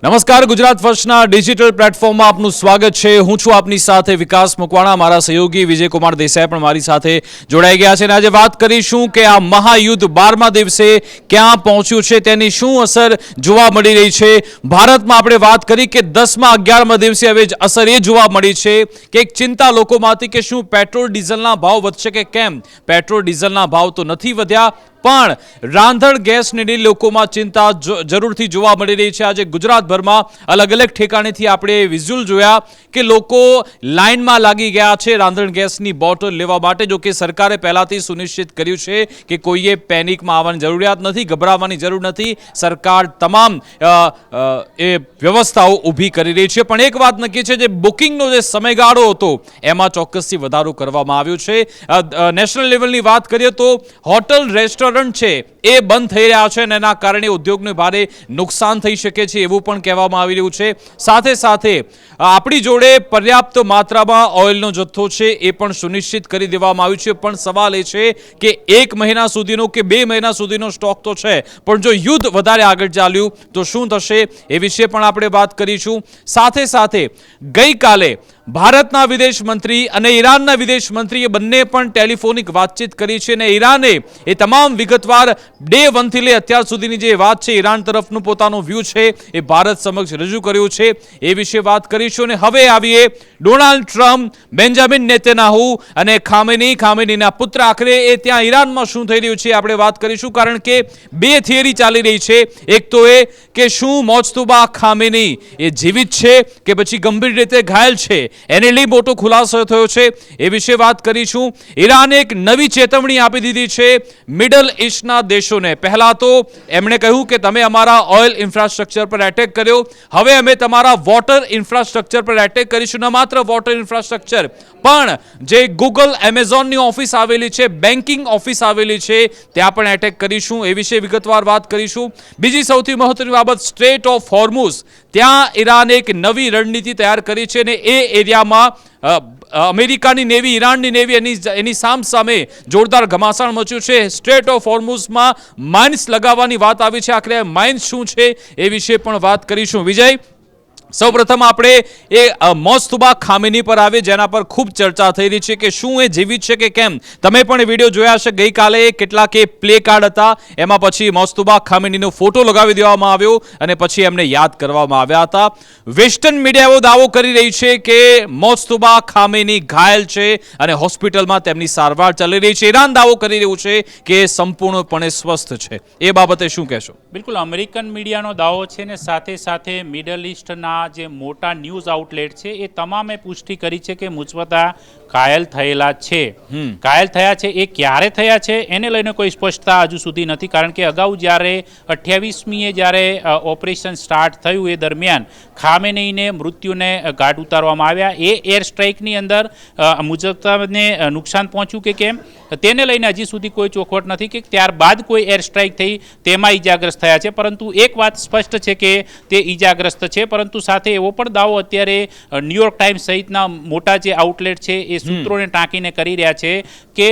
નમસ્કાર, ગુજરાત ફર્સ્ટના ડિજિટલ પ્લેટફોર્મમાં આપનું સ્વાગત છે। હું છું આપની સાથે વિકાસ મકવાણા, મારા સહયોગી વિજયકુમાર દેસાઈ પણ મારી સાથે જોડાઈ ગયા છે અને આજે વાત કરીશું કે આ મહાયુદ્ધ 12મા દિવસે ક્યાં પહોંચ્યું છે, તેની શું અસર જોવા મળી રહી છે। ભારતમાં આપણે વાત કરી કે 10મા 11મા દિવસે હવે અસર એ જોવા મળી છે કે એક ચિંતા લોકોમાંથી કે શું પેટ્રોલ ડીઝલના ભાવ વધશે કે કેમ। પેટ્રોલ ડીઝલના ભાવ તો નથી વધ્યા, પણ રાંધણ ગેસની લોકોમાં ચિંતા જરૂરથી જોવા મળી રહી છે। આજે ગુજરાતભરમાં અલગ અલગ ઠેકાણેથી આપણે વિઝ્યુઅલ જોયા કે લોકો લાઇનમાં લાગી ગયા છે રાંધણ ગેસની બોટલ લેવા માટે। જો કે સરકારે પહેલાથી સુનિશ્ચિત કર્યું છે કે કોઈએ પેનિકમાં આવવાની જરૂરિયાત નથી, ગભરાવાની જરૂર નથી। સરકાર તમામ એ વ્યવસ્થાઓ ઊભી કરી રહી છે, પણ એક વાત નક્કી છે, જે બુકિંગનો જે સમયગાળો હતો એમાં ચોક્કસથી વધારો કરવામાં આવ્યો છે। નેશનલ લેવલની વાત કરીએ તો હોટલ રેસ્ટોરન્ટ છે એ બંધ થઈ રહ્યા છે અને એના કારણે ઉદ્યોગને ભારે નુકસાન થઈ શકે છે એવું પણ કહેવામાં આવી રહ્યું છે। સાથે સાથે આપણી જોડે પર્યાપ્ત માત્રામાં ઓઇલનો જથ્થો છે એ પણ સુનિશ્ચિત કરી દેવામાં આવ્યું છે, પણ સવાલ એ છે કે 1 મહિના સુધીનો કે 2 મહિના સુધીનો સ્ટોક તો છે, પણ જો યુદ્ધ વધારે આગળ ચાલ્યું તો શું થશે એ વિશે પણ આપણે વાત કરીશું। સાથે સાથે ગઈકાલે ભારતના વિદેશ મંત્રી અને ઈરાનના વિદેશ મંત્રીએ બંને પણ ટેલિફોનિક વાતચીત કરી છે અને ઈરાને એ તમામ વિગતવાર ડે 1 થી લઈ અત્યાર સુધીની જે વાત છે, ઈરાન તરફનું પોતાનું વ્યૂ છે એ ભારત સમક્ષ રજૂ કર્યું છે, એ વિશે વાત કરીશું। અને હવે આવીએ ડોનાલ્ડ ટ્રમ્પ, બેન્જામિન નેતન્યાહુ અને ખામેનીના પુત્ર, આખરે એ ત્યાં ઈરાનમાં શું થઈ રહ્યું છે આપણે વાત કરીશું, કારણ કે 2 થિયરી ચાલી રહી છે। એક તો એ કે શું મોજતુબા ખામેની એ જીવિત છે કે પછી ગંભીર રીતે ઘાયલ છે, એને લઈ મોટો ખુલાસો થયો છે, એ વિશે વાત કરીશું। ઈરાને એક નવી ચેતવણી આપી દીધી છે મિડલ ઈસ્ટના દેશોને। પહેલા તો એમણે કહ્યું કે તમે અમારા ઓઇલ ઇન્ફ્રાસ્ટ્રક્ચર પર એટેક કર્યો, હવે અમે તમારા વોટર ઇન્ફ્રાસ્ટ્રક્ચર પર એટેક કરીશું। ન માત્ર વોટર ઇન્ફ્રાસ્ટ્રક્ચર, પણ જે ગૂગલ, એમેઝોનની ઓફિસ આવેલી છે, બેન્કિંગ ઓફિસ આવેલી છે, ત્યાં પણ એટેક કરીશું, એ વિશે વિગતવાર વાત કરીશું। બીજી સૌથી મહત્વની બાબત, સ્ટ્રેટ ઓફ હોર્મુઝ, ત્યાં ઈરાને એક નવી રણનીતિ તૈયાર કરી છે અને એ એરિયામાં અમેરિકાની નેવી, ઈરાનની નેવી એની સામે જોરદાર ઘમાસાણ મચ્યું છે। સ્ટ્રેટ ઓફ હોર્મુઝમાં માઇન્સ લગાવવાની વાત આવી છે, આખરે માઇન્સ શું છે એ વિશે પણ વાત કરીશું। વિજય, સૌપ્રથમ આપણે એ મોજતુબા ખામેની પર આવે, જેના પર ખૂબ ચર્ચા થઈ રહી છે કે શું એ જીવિત છે કે કેમ। તમે પણ એ વિડીયો જોયા હશે, ગઈકાલે કેટલાક એ પ્લે કાર્ડ હતા, એમાં પછી મોજતુબા ખામેનીનો ફોટો લગાવી દેવામાં આવ્યો અને પછી એમને યાદ કરવામાં આવ્યા હતા। વેસ્ટર્ન મીડિયા એવો દાવો કરી રહી છે કે મોજતુબા ખામેની ઘાયલ છે અને હોસ્પિટલમાં તેમની સારવાર ચાલી રહી છે। ઈરાન દાવો કરી રહ્યું છે કે સંપૂર્ણપણે સ્વસ્થ છે, એ બાબતે શું કહેશો? બિલકુલ, અમેરિકન મીડિયાનો દાવો છે ને સાથે સાથે મિડલ ઈસ્ટના જે મોટા ન્યૂઝ આઉટલેટ છે એ તમામે પુષ્ટિ કરી છે કે મુજબતા ઘાયલ થયેલા છે। ઘાયલ થયા છે, એ ક્યારે થયા છે એને લઈને કોઈ સ્પષ્ટતા હજુ સુધી નથી, કારણ કે અગાઉ જ્યારે 28મીએ જ્યારે ઓપરેશન સ્ટાર્ટ થયું એ દરમિયાન ખામેનીને મૃત્યુને ઘાટ ઉતારવામાં આવ્યા। એ એર સ્ટ્રાઇકની અંદર મુજબતાને નુકસાન પહોંચ્યું કે કેમ તેને લઈને હજી સુધી કોઈ ચોખવટ નથી કે ત્યારબાદ કોઈ એર સ્ટ્રાઇક થઈ તેમાં ઈજાગ્રસ્ત થયા છે, પરંતુ એક વાત સ્પષ્ટ છે કે તે ઈજાગ્રસ્ત છે। પરંતુ સાથે એવો પણ દાવો અત્યારે ન્યૂયોર્ક ટાઈમ્સ સહિતના મોટા જે આઉટલેટ છે એ સૂત્રોને ટાંકીને કરી રહ્યા છે કે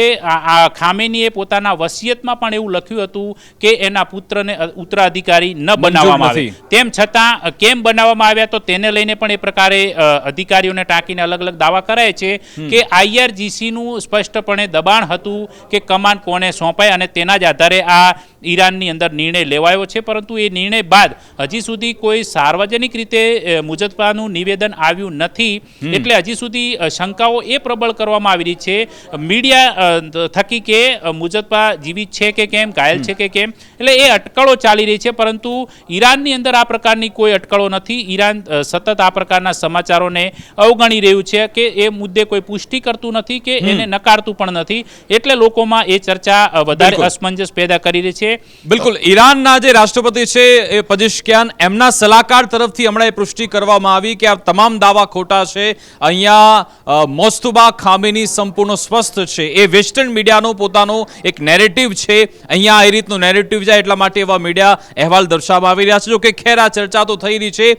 ખામેનીએ પોતાના વસિયતમાં પણ એવું લખ્યું હતું કે એના પુત્રને ઉત્તરાધિકારી ન બનાવવામાં આવે, તેમ છતાં કેમ બનાવવામાં આવ્યા તો તેને લઈને પણ એ પ્રકારે અધિકારીઓને ટાંકીને અલગ અલગ દાવા કરાય છે કે IRGCનું સ્પષ્ટપણે દબાણ હતું કે કમાન કોને સોંપાય અને તેના જ આધારે આ ઈરાનની અંદર નિર્ણય લેવાયો છે। પરંતુ એ નિર્ણય બાદ હજી સુધી કોઈ સાર્વજનિક રીતે મુજબતાનું નિવેદન આવ્યું નથી, એટલે હજી સુધી શંકાઓ એ પ્રબળ કરવામાં આવી રહી છે મીડિયા થકી કે મુજબતા જીવિત છે કે કેમ, ઘાયલ છે કે કેમ, એટલે એ અટકળો ચાલી રહી છે। પરંતુ ઈરાનની અંદર આ પ્રકારની કોઈ અટકળો નથી। ઈરાન સતત આ પ્રકારના સમાચારોને અવગણી રહ્યું છે કે એ મુદ્દે કોઈ પુષ્ટિ કરતું નથી કે એને નકારતું પણ નથી, એટલે લોકોમાં એ ચર્ચા વધારે અસમંજસ પેદા કરી રહી છે। બિલકુલ, ઈરાનના જે રાષ્ટ્રપતિ છે એ પેઝેશ્કિયાન, એમના સલાહકાર તરફથી હમણાં એ પુષ્ટિ કરવામાં આવી કે આ તમામ દાવા ખોટા છે, અહીંયા મોસ્તુબા ખામીની સંપૂર્ણ સ્વસ્થ છે. એ વેસ્ટર્ન મીડિયાનો પોતાનો એક નેરેટિવ છે. અહીંયા એ રીતનું નેરેટિવ જાય એટલા માટે એવા મીડિયા અહેવાલ દર્શાવવામાં આવી રહ્યા છે. જો કે ખેર આ ચર્ચા તો થઈ રહી છે.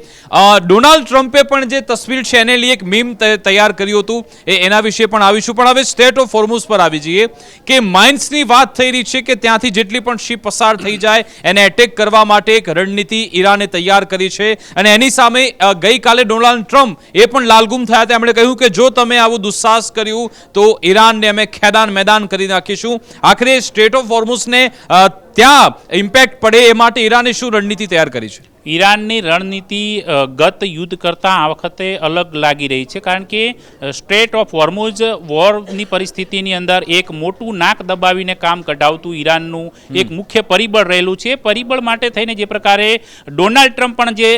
ડોનાલ્ડ ટ્રમ્પે પણ જે તસવીર છે એને લઈ એક મીમ તૈયાર કર્યું હતું, એના વિશે પણ આવીશું. પણ હવે સ્ટેટ ઓફ હોર્મુઝ પર આવી જઈએ કે માઇન્સની વાત થઈ રહી છે કે ત્યાંથી જેટલી પણ શિપ પસાર થઈ જાય એને એટેક કરવા માટે એક રણનીતિ ઈરાને તૈયાર કરી છે. અને એની સામે ગઈકાલે ડોનાલ્ડ ટ્રમ્પ એ પણ લાલગુમ થયા હતા. એમણે કહ્યું કે જો તમે આવું દુસ્સાહસ કર્યું તો ઈરાનને અમે ખેદાન મેદાન કરી નાખીશું. આખરે સ્ટેટ ઓફ હોર્મુઝને ત્યાં ઇમ્પેક્ટ પડે એ માટે ઈરાને શું રણનીતિ તૈયાર કરી છે? ઈરાનની રણનીતિ ગત યુદ્ધ કરતાં આ વખતે અલગ લાગી રહી છે, કારણ કે સ્ટ્રેટ ઓફ હોર્મુઝ વોરની પરિસ્થિતિની અંદર એક મોટું નાક દબાવીને કામ કઢાવતું ઈરાનનું એક મુખ્ય પરિબળ રહેલું છે. પરિબળ માટે થઈને જે પ્રકારે ડોનાલ્ડ ટ્રમ્પ પણ જે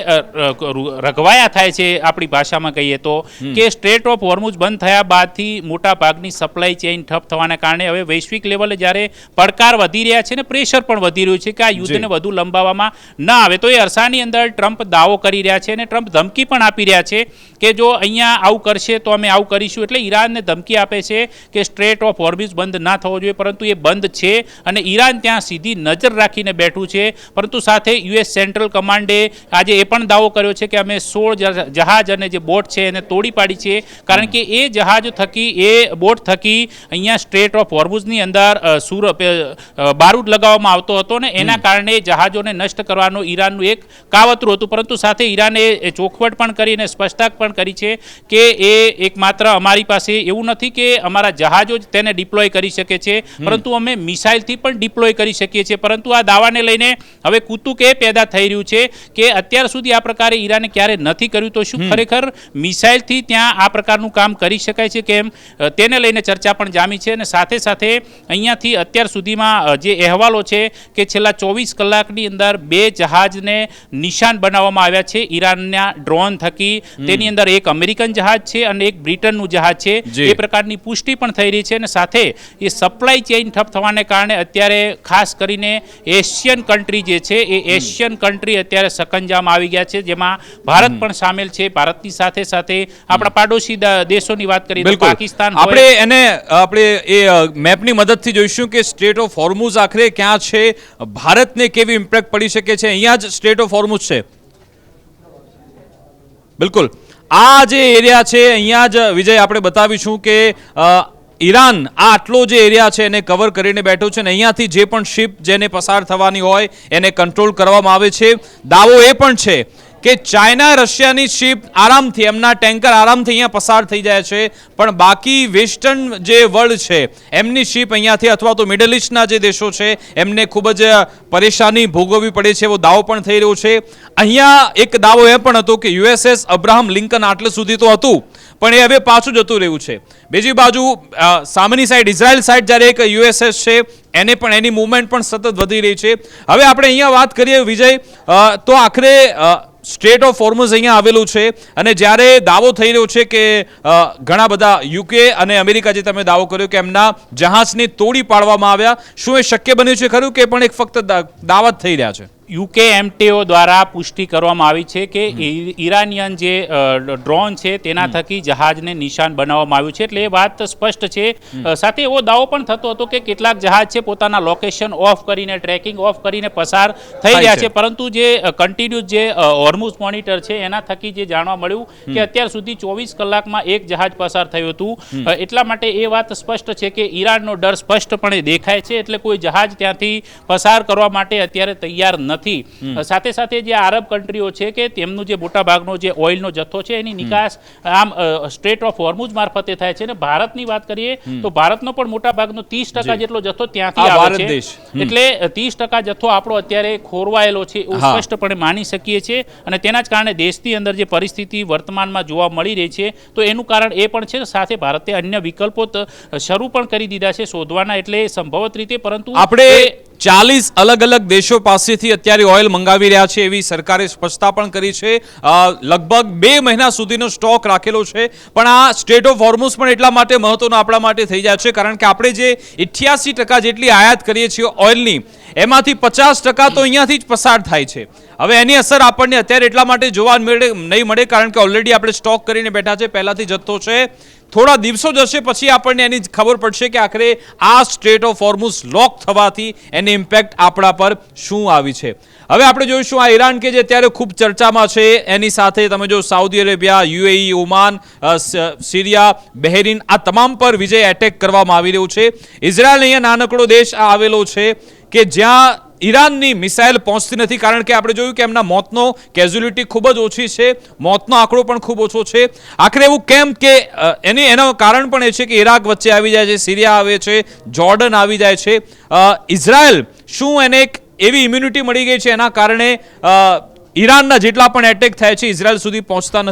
રઘવાયા થાય છે, આપણી ભાષામાં કહીએ તો, કે સ્ટ્રેટ ઓફ હોર્મુઝ બંધ થયા બાદથી મોટા ભાગની સપ્લાય ચેઇન ઠપ થવાના કારણે હવે વૈશ્વિક લેવલે જ્યારે પડકાર વધી રહ્યા છે ને પ્રેશર પણ વધી રહ્યું છે કે આ યુદ્ધને વધુ લંબાવવામાં ન આવે, તો એ અરસાની અંદર ટ્રમ્પ દાવો કરી રહ્યા છે અને ટ્રમ્પ ધમકી પણ આપી રહ્યા છે કે જો અહીંયા આવું કરશે તો અમે આવું કરીશું. એટલે ઈરાનને ધમકી આપે છે કે સ્ટ્રેટ ઓફ હોર્મુઝ બંધ ના થવો જોઈએ, પરંતુ એ બંધ છે અને ઈરાન ત્યાં સીધી નજર રાખીને બેઠું છે. પરંતુ સાથે યુએસ સેન્ટ્રલ કમાન્ડે આજે એ પણ દાવો કર્યો છે કે અમે 16 જહાજ અને જે બોટ છે એને તોડી પાડી છે, કારણ કે એ જહાજ થકી, એ બોટ થકી અહીંયા સ્ટ્રેટ ઓફ હોર્મુઝની અંદર બારૂદ લગાવવામાં આવતો હતો ને એના કારણે જહાજોને નષ્ટ કરવાનો ઈરાનનું એક કાવતરું હતું. પરંતુ સાથે ઈરાને ચોખવટ પણ કરી અને સ્પષ્ટતા પણ કરી છે કે એ એકમાત્ર અમારી પાસે એવું નથી કે અમારા જહાજો જ તેને ડિપ્લોય કરી શકે છે, પરંતુ અમે મિસાઇલથી પણ ડિપ્લોય કરી શકીએ છીએ. પરંતુ આ દાવાને લઈને હવે કુતુક એ પેદા થઈ રહ્યું છે કે અત્યાર સુધી આ પ્રકારે ઈરાને ક્યારે નથી કર્યું, તો શું ખરેખર મિસાઇલથી ત્યાં આ પ્રકારનું કામ કરી શકાય છે કેમ, તેને લઈને ચર્ચા પણ જામી છે. અને સાથે સાથે અહીંયાથી અત્યાર સુધીમાં જે અહેવાલો છે કે છેલ્લા 24 કલાકની અંદર 2 જહાજને નિશાન બનાવવામાં આવ્યા છે ઈરાનના ડ્રોન થકી. તેની અંદર એક અમેરિકન જહાજ છે અને એક બ્રિટનનું જહાજ છે. એ પ્રકારની પુષ્ટિ પણ થઈ રહી છે. અને સાથે એ સપ્લાય ચેઇન ઠપ થવાને કારણે અત્યારે ખાસ કરીને એશિયન કન્ટ્રી જે છે એ એશિયન કન્ટ્રી અત્યારે સકંજામાં આવી ગયા છે, જેમાં ભારત પણ સામેલ છે. ભારતની સાથે સાથે આપણા પાડોશી દેશોની વાત કરીએ તો પાકિસ્તાન, આપણે એ મેપની મદદથી જોઈશું કે સ્ટ્રેટ ઓફ હોર્મુઝ આખરે ક્યાં છે, ભારતને કેવી ઇમ્પેક્ટ પડી શકે છે. અહીંયા જ સ્ટ્રેટ ઓફ હોર્મુઝ છે. બિલકુલ આ જે એરિયા છે અહીંયા જ વિજય આપણે બતાવીશું કે ઈરાન આટલો જે એરિયા છે એને કવર કરીને બેઠો છે અને અહીંયાથી જે પણ શિપ જેને પસાર થવાની હોય એને કંટ્રોલ કરવામાં આવે છે. દાવો એ પણ છે કે ચાઇના રશિયાની શિપ આરામથી, એમના ટેન્કર આરામથી અહીંયા પસાર થઈ જાય છે, પણ બાકી વેસ્ટર્ન જે વર્લ્ડ છે એમની શિપ અહીંયાથી અથવા તો મિડલ ઇસ્ટના જે દેશો છે એમને ખૂબ જ પરેશાની ભોગવવી પડે છે, એવો દાવો પણ થઈ રહ્યો છે. અહીંયા એક દાવો એ પણ હતો કે યુએસએસ અબ્રાહમ લિંકન આટલે સુધી તો હતું પણ એ હવે પાછું જતું રહ્યું છે. બીજી બાજુ સામેની સાઈડ ઇઝરાયલ સાઈડ જ્યારે એક યુએસએસ છે એને પણ એની મૂવમેન્ટ પણ સતત વધી રહી છે. હવે આપણે અહીંયા વાત કરીએ વિજય તો આખરે સ્ટ્રેટ ઓફ હોર્મુઝ અહીંયા આવેલું છે અને જ્યારે દાવો થઈ રહ્યો છે કે ઘણા બધા યુકે અને અમેરિકા જે તમે દાવો કર્યો કે એમના જહાજને તોડી પાડવામાં આવ્યા, શું એ શક્ય બન્યું છે ખરું કે પણ એક ફક્ત દાવા જ થઈ રહ્યા છે? યુકે એમટીઓ દ્વારા પુષ્ટિ કરવામાં આવી છે કે ઈરાનિયન જે ડ્રોન છે તેના થકી જહાજને નિશાન બનાવવામાં આવ્યું છે. એટલે એ વાત સ્પષ્ટ છે. સાથે એવો દાવો પણ થતો હતો કે કેટલાક જહાજ છે પોતાના લોકેશન ઓફ કરીને, ટ્રેકિંગ ઓફ કરીને પસાર થઈ રહ્યા છે, પરંતુ જે કન્ટિન્યુઅસ જે હોર્મુઝ મોનિટર છે એના થકી જે જાણવા મળ્યું કે અત્યાર સુધી 24 કલાકમાં એક જહાજ પસાર થયું હતું. એટલા માટે એ વાત સ્પષ્ટ છે કે ઈરાનનો ડર સ્પષ્ટપણે દેખાય છે. એટલે કોઈ જહાજ ત્યાંથી પસાર કરવા માટે અત્યારે તૈયાર નથી. સાથે સાથે જે આરબ કન્ટ્રીઓ છે કે તેમનું જે મોટા ભાગનો જે ઓઇલનો જથ્થો છે એની નિકાસ આમ સ્ટ્રેટ ઓફ હોર્મુઝ મારફતે થાય છે. અને ભારતની વાત કરીએ તો ભારતનો પણ મોટા ભાગનો 30% જેટલો જથ્થો ત્યાંથી આવે છે. એટલે 30% જથ્થો આપણો અત્યારે ખોરવાયેલો છે એવું સ્પષ્ટપણે માની શકીએ છીએ. અને તેના જ કારણે દેશની અંદર જે પરિસ્થિતિ વર્તમાનમાં જોવા મળી રહી છે તો એનું કારણ એ પણ છે. સાથે ભારતે અન્ય વિકલ્પો શરૂ પણ કરી દીધા છે શોધવાના, એટલે સંભવત રીતે. પરંતુ આપણે 40 અલગ અલગ દેશો પાસેથી અત્યારે ઓઇલ મંગાવી રહ્યા છે એવી સરકારે સ્પષ્ટતા પણ કરી છે. લગભગ 2 મહિના સુધીનો સ્ટોક રાખેલો છે. પણ આ સ્ટ્રેટ ઓફ હોર્મુઝ પણ એટલા માટે મહત્વનો આપણા માટે થઈ જાય છે કારણ કે આપણે જે 88% જેટલી આયાત કરીએ છીએ ઓઇલની, એમાંથી 50% તો અહીંયાથી જ પસાર થાય છે. હવે એની અસર આપણને અત્યારે એટલા માટે જોવા નહીં મળે કારણ કે ઓલરેડી આપણે સ્ટોક કરીને બેઠા છે, પહેલાથી જથ્થો છે. થોડા દિવસો જશે પછી આપણને એની ખબર પડશે કે આખરે આ સ્ટ્રેટ ઓફ હોર્મુઝ લોક થવાથી એની ઇમ્પેક્ટ આપણા પર શું આવી છે. હવે આપણે જોઈશું આ ઈરાન કે જે અત્યારે ખૂબ ચર્ચામાં છે, એની સાથે તમે જો Saudi Arabia, UAE, Oman, Syria, Bahrain, આ તમામ પર વિજય એટેક કરવામાં આવી રહ્યું છે. ઇઝરાયલ અહીંયા નાનકડો દેશ આવેલો છે કે જ્યાં ઈરાનની મિસાઇલ પહોંચતી નથી કારણ કે આપણે જોયું કે એમના મોતનો કેઝ્યુલિટી ખૂબ જ ઓછી છે, મોતનો આંકડો પણ ખૂબ ઓછો છે. આખરે એવું કેમ કે એનું કારણ પણ એ છે કે ઈરાક વચ્ચે આવી જાય છે, સિરિયા આવે છે, જોર્ડન આવી જાય છે. ઇઝરાયલ શું એને એક એવી ઇમ્યુનિટી મળી ગઈ છે એના કારણે ઈરાનના જેટલા પણ એટેક થાય છે ઇઝરાયલ સુધી પહોંચતા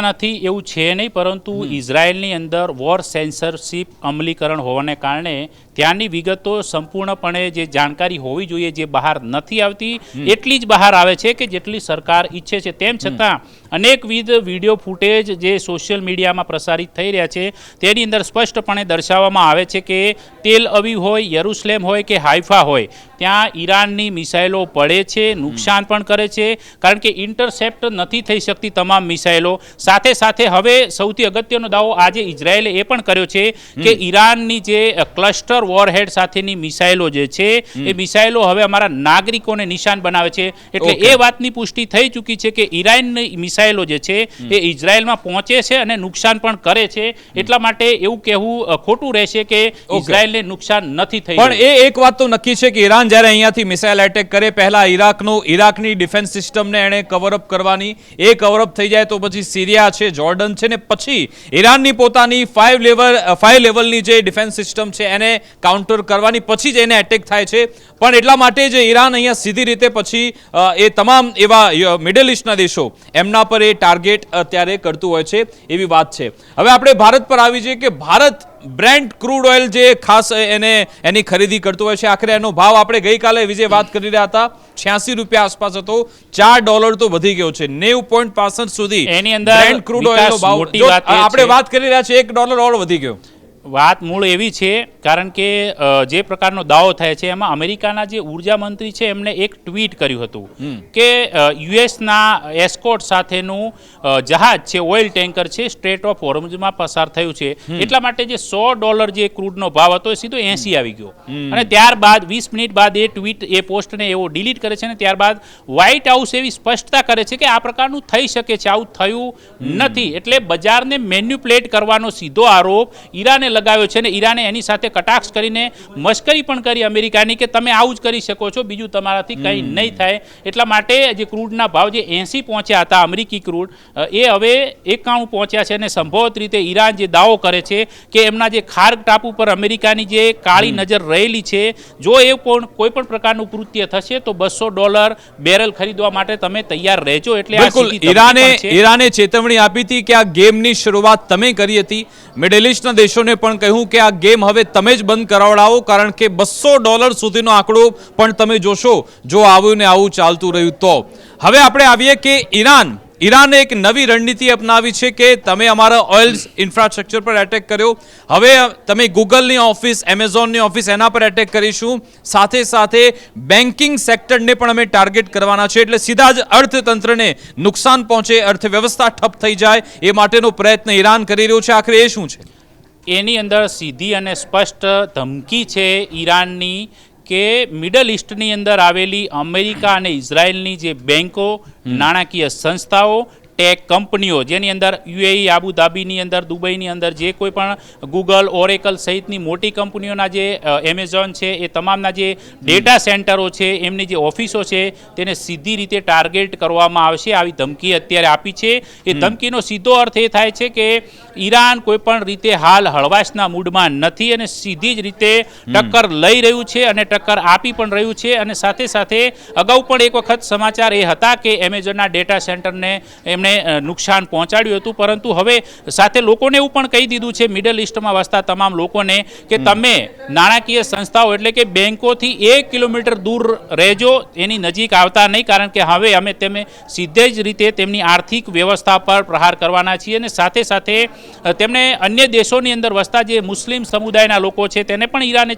નથી એવું છે નહીં, પરંતુ ઇઝરાયલની અંદર વોર સેન્સરશિપ અમલીકરણ હોવાને કારણે ત્યાંની વિગતો સંપૂર્ણપણે જે જાણકારી હોવી જોઈએ જે બહાર નથી આવતી એટલી જ બહાર આવે છે કે જેટલી સરકાર ઈચ્છે છે. તેમ છતાં અનેકવિધ વિડીયો ફૂટેજ જે સોશિયલ મીડિયામાં પ્રસારિત થઈ રહ્યા છે તેની અંદર સ્પષ્ટપણે દર્શાવવામાં આવે છે કે તેલ અવીવ હોય, યરુશલેમ હોય કે હાઇફા હોય, ત્યાં ઈરાનની મિસાઇલો પડે છે, નુકસાન પણ કરે છે કારણ કે ઇન્ટરસેપ્ટ નથી થઈ શકતી તમામ મિસાઇલો. સાથે સાથે હવે સૌથી અગત્યનો દાવો આજે ઇઝરાયેલે એ પણ કર્યો છે કે ઈરાનની જે ક્લસ્ટર વોરહેડ સાથેની મિસાઇલો જે છે એ મિસાઇલો હવે અમારા નાગરિકોને નિશાન બનાવે છે. એટલે એ વાતની પુષ્ટિ થઈ ચૂકી છે કે ઈરાનની મિસાઇલો જે છે એ ઇઝરાયલમાં પહોંચે છે અને નુકસાન પણ કરે છે. એટલા માટે એવું કહેવું ખોટું રહેશે કે ઇઝરાયલને નુકસાન નથી થઈ. પણ એ એક વાત તો નક્કી છે કે ઈરાન જ્યારે અહીંયાથી મિસાઇલ એટેક કરે પહેલા ઈરાકની ડિફેન્સ સિસ્ટમને એણે કવરઅપ કરવાની, એ કવરઅપ થઈ જાય તો પછી સિરિયા છે, જોર્ડન છે, ને પછી ઈરાનની પોતાની 5 લેવલની જે ડિફેન્સ સિસ્ટમ છે એને કાઉન્ટર કરવાની, પછી જ એને એટેક થાય છે. પણ એટલા માટે જ ઈરાન અહીંયા સીધી રીતે પછી એ તમામ એવા મિડલ ઇસ્ટના દેશો એમના પર એ ટાર્ગેટ અત્યારે કરતું હોય છે એવી વાત છે. હવે આપણે ભારત પર આવી જઈએ કે ભારત બ્રેન્ટ ક્રૂડ ઓઇલ જે ખાસ એની ખરીદી કરતું હોય છે. આખરે એનો ભાવ આપણે ગઈકાલે વિજય વાત કરી રહ્યા હતા, 86 રૂપિયા આસપાસ હતો, $4 તો વધી ગયો છે 90.65 સુધી. એની અંદર બ્રેન્ટ ક્રૂડ ઓઇલનો ભાવ આપણે વાત કરી રહ્યા છે $1 ઓર વધી ગયો. વાત મૂળ એવી છે કારણ કે જે પ્રકારનો દાવો થાય છે એમાં અમેરિકાના જે ઉર્જા મંત્રી છે એમણે એક ટ્વીટ કર્યું હતું કે યુએસના એસ્કોર્ટ સાથેનું જહાજ છે, ઓઇલ ટેન્કર છે, સ્ટ્રેટ ઓફ હોર્મુઝમાં પસાર થયું છે. એટલા માટે જે $100 જે ક્રૂડનો ભાવ હતો એ સીધો 80 આવી ગયો. અને ત્યારબાદ 20 મિનિટ બાદ એ ટ્વીટ, એ પોસ્ટને એવો ડિલીટ કરે છે. અને ત્યારબાદ વ્હાઇટ હાઉસ એવી સ્પષ્ટતા કરે છે કે આ પ્રકારનું થઈ શકે છે, આવું થયું નથી. એટલે બજારને મેન્યુપ્લેટ કરવાનો સીધો આરોપ ઈરાને લગાવ્યો છે. ને ઈરાને એની સાથે કટાક્ષ કરીને મશ્કરી પણ કરી અમેરિકાની કે તમે આવું જ કરી શકો છો, બીજું તમારાથી કંઈ નહીં થાય. એટલા માટે જે ક્રૂડના ભાવ જે 80 પહોંચ્યા હતા અમેરિકી ક્રૂડ, એ હવે 91 પહોંચ્યા છે. અને સંભવત રીતે ઈરાન જે દાવો કરે છે કે એમના જે ખાર્ગ ટાપુ પર અમેરિકાની જે કાળી નજર રહેલી છે, જો એ કોઈ પણ પ્રકારનું કૃત્ય થશે તો $200 બેરલ ખરીદવા માટે તમે તૈયાર રહેજો. એટલે ઈરાને ચેતવણી આપી હતી કે આ ગેમની શરૂઆત તમે કરી હતી. મિડલ ઇસ્ટના દેશોને પણ કહ્યું કે આ ગેમ હવે તમે જ બંધ કરાવડાવો કારણ કે $200 સુધીનો આંકડો પણ તમે જોશો જો આવું ને આવું ચાલતું રહ્યું તો. હવે આપણે આવીએ કે ઈરાને એક નવી રણનીતિ અપનાવી છે કે તમે અમારા ઓઇલ ઇન્ફ્રાસ્ટ્રક્ચર પર એટેક કર્યો, હવે તમે ગૂગલની ઓફિસ, એમેઝોનની ઓફિસ એના પર એટેક કરીશું, સાથે સાથે બેન્કિંગ સેક્ટરને પણ અમે ટાર્ગેટ કરવાના છે. એટલે સીધા જ અર્થતંત્રને નુકસાન પહોંચે, અર્થવ્યવસ્થા ઠપ થઈ જાય એ માટેનો પ્રયત્ન ઈરાન કરી રહ્યું છે. આખરે એ શું છે? એની અંદર સીધી અને સ્પષ્ટ ધમકી છે ઈરાનની કે મિડલ ઇસ્ટની અંદર આવેલી અમેરિકા અને ઇઝરાયલની જે બેન્કો, નાણાકીય સંસ્થાઓ, ટેક કંપનીઓ જેની અંદર યુએઈ, આબુધાબીની અંદર, દુબઈની અંદર જે કોઈ પણ ગૂગલ, ઓરેકલ સહિતની મોટી કંપનીઓના જે એમેઝોન છે એ તમામના જે ડેટા સેન્ટરો છે, એમની જે ઓફિસો છે તેને સીધી રીતે ટાર્ગેટ કરવામાં આવશે. આવી ધમકી અત્યારે આપી છે. એ ધમકીનો સીધો અર્થ એ થાય છે કે ઈરાન કોઈ પણ રીતે હાલ હળવાશના મૂડમાં નથી અને સીધી જ રીતે ટક્કર લઈ રહ્યું છે અને ટક્કર આપી પણ રહ્યું છે. અને સાથે સાથે અગાઉ પણ એક વખત સમાચાર એ હતા કે એમેઝોનના ડેટા સેન્ટરને એમણે એમને નુકસાન પહોંચાડ્યું હતું, પરંતુ હવે સાથે લોકોને એવું પણ કહી દીધું છે મિડલ ઇસ્ટમાં વસતા તમામ લોકોને કે તમે નાણાકીય સંસ્થાઓ એટલે કે બેંકોથી 1 કિલોમીટર દૂર રહેજો, એની નજીક આવતા નહીં, કારણ કે હવે અમે તેમને સીધે જ રીતે તેમની આર્થિક વ્યવસ્થા પર પ્રહાર કરવાના છીએ. અને સાથે સાથે તેમણે અન્ય દેશોની અંદર વસતા જે મુસ્લિમ સમુદાયના લોકો છે તેને પણ ઈરાને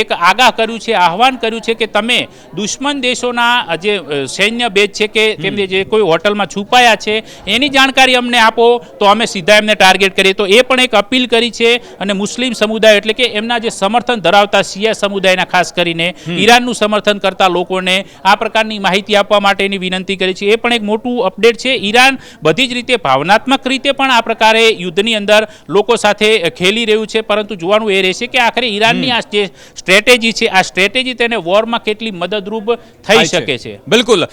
એક આગાહ કર્યું છે, આહવાન કર્યું છે કે તમે દુશ્મન દેશોના જે સૈન્ય બેઝ છે કે તેમને જે કોઈ હોટલમાં છુપાયા છે એની જાણકારી અમને આપો તો અમે સીધા એમને ટાર્ગેટ કરીએ. તો એ પણ એક અપીલ કરી છે અને મુસ્લિમ સમુદાય એટલે કે એમના જે સમર્થન ધરાવતા શિયા સમુદાયના ખાસ કરીને ઈરાનનું સમર્થન કરતા લોકોને આ પ્રકારની માહિતી આપવા માટેની વિનંતી કરી છે. એ પણ એક મોટું અપડેટ છે. ઈરાન બધી જ રીતે ભાવનાત્મક રીતે પણ આ પ્રકારે યુદ્ધની અંદર લોકો સાથે ખેલી રહ્યું છે, પરંતુ જોવાનું એ રહેશે કે આખરે ઈરાનની આ જે સ્ટ્રેટેજી છે આ સ્ટ્રેટેજી તેને વોરમાં કેટલી મદદરૂપ થઈ શકે છે. બિલકુલ.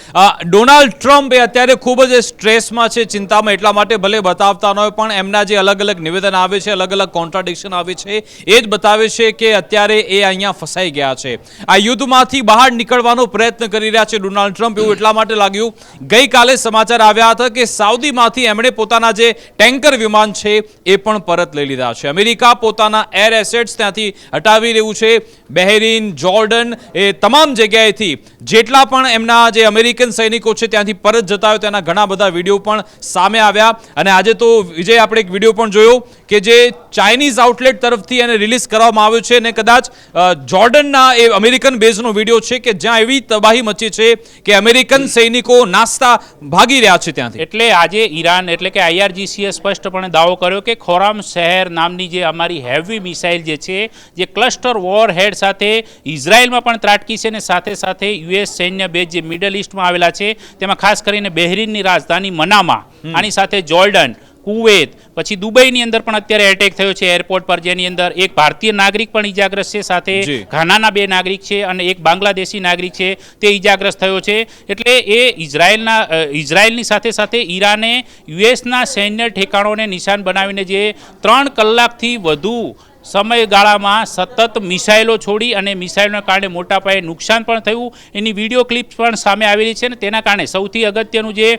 ડોનાલ્ડ ટ્રમ્પ એ અત્યારે ખૂબ જ સ્ટ્રેસમાં છે, ચિંતામાં, એટલા માટે ભલે બતાવતા ન હોય પણ એમના જે અલગ અલગ નિવેદન આવે છે, અલગ અલગ કોન્ટ્રાડિક્શન આવે છે, એ જ બતાવે છે કે અત્યારે એ અહીંયા ફસાઈ ગયા છે. આ યુદ્ધમાંથી બહાર નીકળવાનો પ્રયત્ન કરી રહ્યા છે ડોનાલ્ડ ટ્રમ્પ. એવું એટલા માટે લાગ્યું, ગઈકાલે સમાચાર આવ્યા હતા કે સાઉદીમાંથી એમણે પોતાના જે ટેન્કર વિમાન છે એ પણ પરત લઈ લીધા છે. અમેરિકા પોતાના એર એસેટ્સ ત્યાંથી હટાવી રહ્યું છે. બહેરીન, જોર્ડન, એ તમામ જગ્યાએથી જેટલા પણ એમના જે અમેરિકન સૈનિકો છે ત્યાંથી પરત જતા હોય તેના ઘણા બધા વિડીયો પણ સામે આવ્યા. અને આજે તો વિજય આપણે એક વિડીયો પણ જોયો કે જે ચાઇનીઝ આઉટલેટ તરફથી એને રિલીઝ કરવામાં આવ્યો છે, અને કદાચ જોર્ડનના એ અમેરિકન બેઝનો વિડીયો છે કે જ્યાં એવી તબાહી મચી છે કે અમેરિકન સૈનિકો નાસ્તા ભાગી રહ્યા છે ત્યાંથી. એટલે આજે ઈરાન એટલે કે IRGC સ્પષ્ટપણે દાવો કર્યો કે ખોરામ શહેર નામની જે અમારી હેવી મિસાઇલ જે છે જે ક્લસ્ટર વોર હેડ સાથે ઇઝરાયલમાં પણ ત્રાટકી છે, અને સાથે સાથે US સૈન્ય બેઝ જે મિડલ ઇસ્ટમાં આવેલા છે તેમાં ખાસ કરીને બહેરીનની રાજધાની મનામા, આની સાથે જોર્ડન, કુવેત, પછી દુબઈની અંદર પણ અત્યારે એટેક થયો છે એરપોર્ટ પર, જેની અંદર એક ભારતીય નાગરિક પણ ઈજાગ્રસ્ત છે, સાથે ઘાનાના 2 નાગરિક છે અને એક બાંગ્લાદેશી નાગરિક છે તે ઈજાગ્રસ્ત થયો છે. એટલે એ ઇઝરાયલની સાથે સાથે ઈરાને યુએસના સૈન્ય ઠેકાણોને નિશાન બનાવીને જે 3 કલાકથી વધુ સમયગાળામાં સતત મિસાઇલો છોડી અને મિસાઇલોના કારણે મોટા પાયે નુકસાન પણ થયું. એની વિડીયો ક્લિપ્સ પણ સામે આવેલી છે અને તેના કારણે સૌથી અગત્યનું જે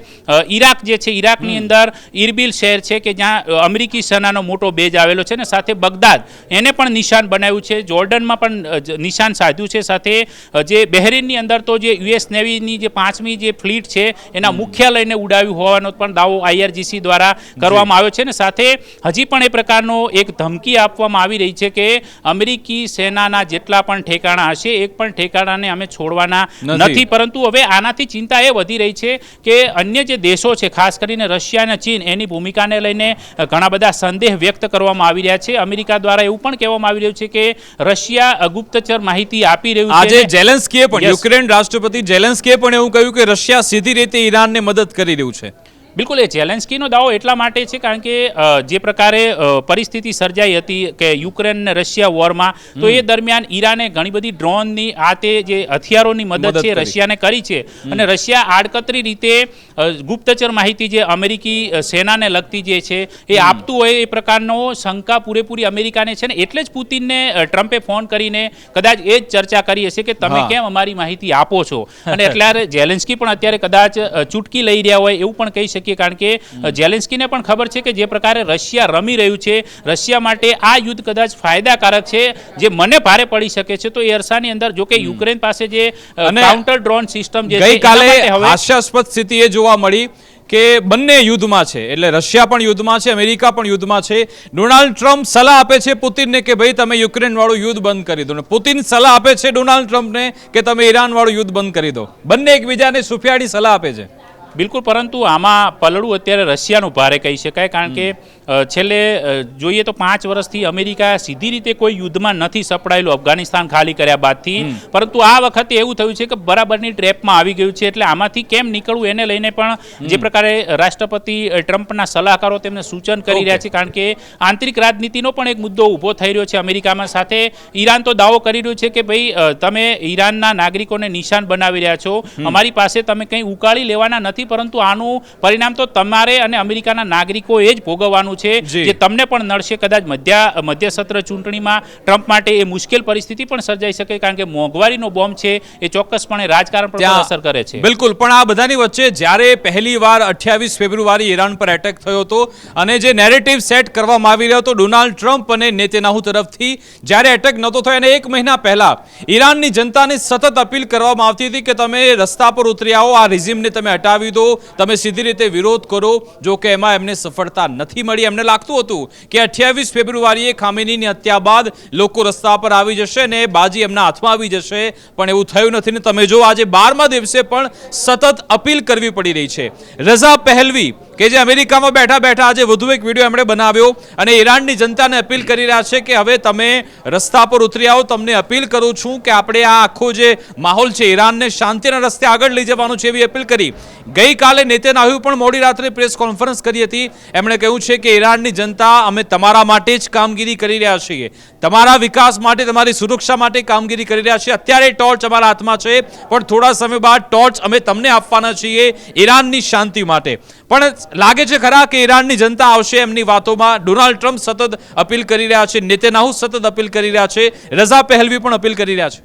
ઈરાક જે છે, ઈરાકની અંદર ઇરબિલ શહેર છે કે જ્યાં અમેરિકી સેનાનો મોટો બેઝ આવેલો છે, અને સાથે બગદાદ એને પણ નિશાન બનાવ્યું છે. જોર્ડનમાં પણ નિશાન સાધ્યું છે. સાથે જે બહેરીનની અંદર તો જે US નેવીની જે 5મી જે ફ્લીટ છે એના મુખ્યાલયને ઉડાવ્યું હોવાનો પણ દાવો IRGC દ્વારા કરવામાં આવ્યો છે. અને સાથે હજી પણ એ પ્રકારનો એક ધમકી આપવામાં આવી રહી છે કે અમેરિકી સેનાના જેટલા પણ ઠેકાણા હશે એક પણ ઠેકાણાને અમે છોડવાના નથી. પરંતુ હવે આનાથી ચિંતા એ વધી રહી છે કે અન્ય જે દેશો છે, ખાસ કરીને રશિયા અને ચીન, એની ભૂમિકાને લઈને ઘણા બધા સંદેહ વ્યક્ત કરવામાં આવી રહ્યા છે. અમેરિકા દ્વારા એવું પણ કહેવામાં આવી રહ્યું છે કે રશિયા ગુપ્તચર માહિતી આપી રહ્યું છે. આજે ઝેલેન્સ્કીએ પણ, યુક્રેન રાષ્ટ્રપતિ ઝેલેન્સ્કીએ પણ એવું કહ્યું કે રશિયા સીધી રીતે ઈરાનને મદદ કરી રહ્યું છે. બિલકુલ, એ ઝેલેન્સ્કીનો દાવો એટલા માટે છે કારણ કે જે પ્રકારે પરિસ્થિતિ સર્જાઈ હતી કે યુક્રેન અને રશિયા વોરમાં, તો એ દરમિયાન ઈરાને ઘણી બધી ડ્રોનની આ તે જે હથિયારોની મદદ છે રશિયાને કરી છે, અને રશિયા આડકતરી રીતે ગુપ્તચર માહિતી જે અમેરિકી સેનાને લગતી જે છે એ આપતું હોય એ પ્રકારનો શંકા પૂરેપૂરી અમેરિકાને છે ને, એટલે જ પુતિનને ટ્રમ્પે ફોન કરીને કદાચ એ જ ચર્ચા કરી હશે કે તમે કેમ અમારી માહિતી આપો છો. અને એટલે ઝેલેન્સ્કી પણ અત્યારે કદાચ ચૂટકી લઈ રહ્યા હોય એવું પણ કહી શકીએ, કારણ કે ઝેલેન્સ્કીને પણ ખબર છે કે જે પ્રકારે રશિયા રમી રહ્યું છે, રશિયા માટે આ યુદ્ધ કદાચ ફાયદાકારક છે. જે મને ભારે પડી શકે છે તો એ અરસાની અંદર જો કે યુક્રેન પાસે જે કાઉન્ટર ડ્રોન સિસ્ટમ જે ગઈકાલે હાસ્યાસ્પદ સ્થિતિ એ જોવા મળી કે બંને યુદ્ધમાં છે, એટલે રશિયા પણ યુદ્ધમાં છે, અમેરિકા પણ યુદ્ધમાં છે. ડોનાલ્ડ ટ્રમ્પ સલાહ આપે છે પુતિનને કે ભાઈ તમે યુક્રેન વાળું યુદ્ધ બંધ કરી દો, ને પુતિન સલાહ આપે છે ડોનાલ્ડ ટ્રમ્પને કે તમે ઈરાન વાળું યુદ્ધ બંધ કરી દો. બંને એકબીજાને સુફિયાળી સલાહ આપે છે. બિલકુલ, પરંતુ આમાં પલડું અત્યારે રશિયાનું ભારે કહી શકાય, કારણ કે છેલ્લે જોઈએ તો 5 વર્ષથી અમેરિકા સીધી રીતે કોઈ યુદ્ધમાં નથી સપડાયેલું અફઘાનિસ્તાન ખાલી કર્યા બાદથી, પરંતુ આ વખતે એવું થયું છે કે બરાબરની ટ્રેપમાં આવી ગયું છે. એટલે આમાંથી કેમ નીકળવું એને લઈને પણ જે પ્રકારે રાષ્ટ્રપતિ ટ્રમ્પના સલાહકારો તેમને સૂચન કરી રહ્યા છે, કારણ કે આંતરિક રાજનીતિનો પણ એક મુદ્દો ઊભો થઈ રહ્યો છે અમેરિકામાં. સાથે ઈરાન તો દાવો કરી રહ્યું છે કે ભાઈ તમે ઈરાનના નાગરિકોને નિશાન બનાવી રહ્યા છો, અમારી પાસે તમે કંઈ ઉકાળી લેવાના નથી, પરંતુ આનું પરિણામ તો તમારે અને અમેરિકાના નાગરિકોએ જ ભોગવવાનું આવવાનું છે જી. જે તમને પણ નડશે. કદાચ મધ્ય સત્ર ચૂંટણીમાં ટ્રમ્પ માટે એ મુશ્કેલ પરિસ્થિતિ પણ સર્જાઈ શકે, કારણ કે મોંઘવારીનો બોમ્બ છે એ ચોક્કસપણે રાજકારણ પર પણ અસર કરે છે. બિલકુલ. પણ આ બધાની વચ્ચે જ્યારે પહેલી વાર 28 ફેબ્રુઆરી ઈરાન પર એટેક થયો હતો અને જે નેરેટિવ સેટ કરવામાં આવી રહ્યો હતો ડોનાલ્ડ ટ્રમ્પ અને નેતન્યાહુ તરફથી, જ્યારે એટેક નહોતો થયો અને 1 મહિના પહેલા ઈરાનની જનતાને સતત અપીલ કરવામાં આવતી હતી કે તમે રસ્તા પર ઉતરી આવો, આ રિઝિમને તમે હટાવી દો, તમે સીધી રીતે વિરોધ કરો. જો કે એમાં એમને સફળતા નથી મળી. એમને લાગતું હતું કે 28 ફેબ્રુઆરીએ ખામેનીની હત્યા બાદ લોકો રસ્તા પર આવી જશે ને બાજી એમના હાથમાં આવી જશે, પણ એવું થયું નથી. ને તમે જો આજે 12મા દિવસે પણ સતત અપીલ કરવી પડી રહી છે. રઝા પહેલવી કે જે અમેરિકામાં બેઠા બેઠા આજે વધુ એક વિડીયો એમણે બનાવ્યો અને ઈરાનની જનતાને અપીલ કરી રહ્યા છે કે હવે તમે રસ્તા પર ઉતરી આવો, તમને અપીલ કરું છું કે આપણે આ આખો જે માહોલ છે ઈરાનને શાંતિના રસ્તે આગળ લઈ જવાનું છે એવી અપીલ કરી. ગઈકાલે નેતન્યાહુએ પણ મોડી રાત્રે પ્રેસ કોન્ફરન્સ કરી હતી. એમણે કહ્યું છે કે ઈરાનની જનતા, અમે તમારા માટે જ કામગીરી કરી રહ્યા છીએ, તમારા વિકાસ માટે, તમારી સુરક્ષા માટે કામગીરી કરી રહ્યા છીએ. અત્યારે ટોર્ચ અમારા હાથમાં છે, પણ થોડા સમય બાદ ટોર્ચ અમે તમને આપવાના છીએ ઈરાનની શાંતિ માટે. પણ લાગે છે ખરા કે ઈરાનની જનતા આવશે એમની વાતોમાં. ડોનાલ્ડ ટ્રમ્પ સતત અપીલ કરી રહ્યા છે, નેતન્યાહુ સતત અપીલ કરી રહ્યા છે, રઝા પહેલવી પણ અપીલ કરી રહ્યા છે.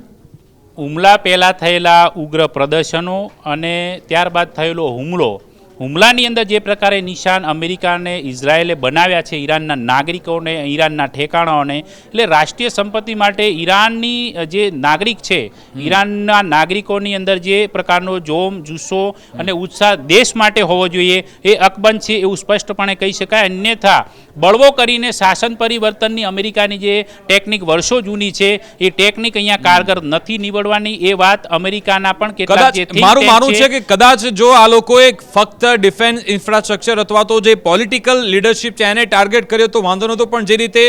હુમલા પહેલાં થયેલા ઉગ્ર પ્રદર્શનો અને ત્યારબાદ થયેલો હુમલાની અંદર જે પ્રકારે નિશાન અમેરિકા અને ઇઝરાયેલે બનાવ્યા છે ઈરાનના નાગરિકોને, ઈરાનના ઠેકાણાઓને, એટલે રાષ્ટ્રીય સંપત્તિ માટે ઈરાનની જે નાગરિક છે, ઈરાનના નાગરિકોની અંદર જે પ્રકારનો જોમ, જુસ્સો અને ઉત્સાહ દેશ માટે હોવો જોઈએ એ અકબંધ છે એવું સ્પષ્ટપણે કહી શકાય. અન્યથા બળવો કરીને શાસન પરિવર્તનની અમેરિકાની જે ટેકનિક વર્ષો જૂની છે એ ટેકનિક અહીંયા કારગર નથી નીવડવાની. એ વાત અમેરિકાના પણ કેટલાક જે think મારું tank માનવું છે કે કદાચ જો આ લોકોએ ફક્ત ડિફેન્સ ઇન્ફ્રાસ્ટ્રક્ચર અથવા તો જે પોલિટિકલ લીડરશિપ છે એને ટાર્ગેટ કર્યો તો વાંધો નહોતો, પણ જે રીતે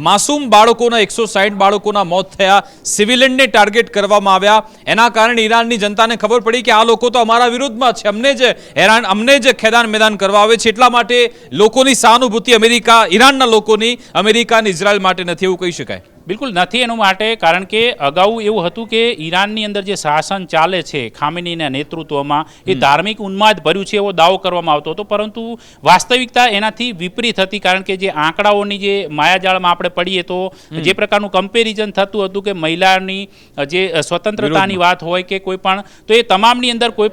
માસૂમ બાળકોના 160 બાળકોના મોત થયા, સિવિલિયનને ટાર્ગેટ કરવામાં આવ્યા, એના કારણે ઈરાનની જનતાને ખબર પડી કે આ લોકો તો અમારા વિરુદ્ધમાં છે, અમને જ ખેદાન મેદાન કરવા આવે છે. એટલા માટે લોકોની સહાનુભૂતિ ઈરાનના લોકોની અમેરિકા અને ઇઝરાયલ માટે નથી એવું કહી શકાય. બિલકુલ નથી એનું માટે, કારણ કે અગાઉ એવું હતું કે ઈરાનની અંદર જે શાસન ચાલે છે ખામેનીના નેતૃત્વમાં એ ધાર્મિક ઉન્માદ ભર્યું છે એવો દાવો કરવામાં આવતો હતો, પરંતુ વાસ્તવિકતા એનાથી વિપરીત હતી. કારણ કે જે આંકડાઓની જે માયાજાળમાં આપણે પડીએ તો જે પ્રકારનું કમ્પેરિઝન થતું હતું કે મહિલાની જે સ્વતંત્રતાની વાત હોય કે કોઈ પણ, તો એ તમામની અંદર કોઈ